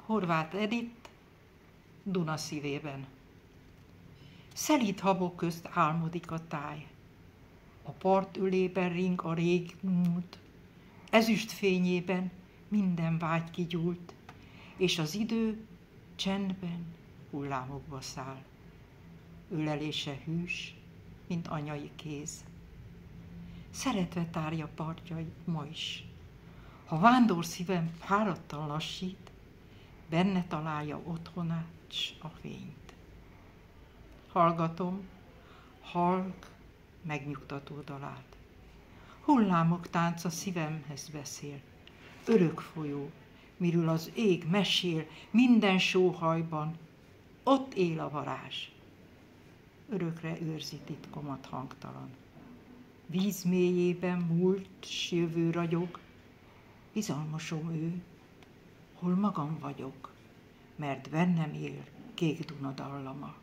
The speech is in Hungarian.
Horváth Edith, Duna szívében. Szelíd habok közt álmodik a táj. A part ülében ring a rég múlt, ezüst fényében minden vágy kigyúlt, és az idő csendben hullámokba száll. Ölelése hűs, mint anyai kéz. Szeretve tárja partjait ma is. Ha vándor szívem fáradtan lassít, benne találja otthonát s a fényt. Hallgatom halk, megnyugtató dalát. Hullámok tánca szívemhez beszél. Örök folyó, miről az ég mesél, minden sóhajban, ott él a varázs. Örökre őrzi titkomat hangtalan. Víz mélyében múlt s jövő ragyog, bizalmasom ő, hol magam vagyok, mert bennem él kék Duna dallama.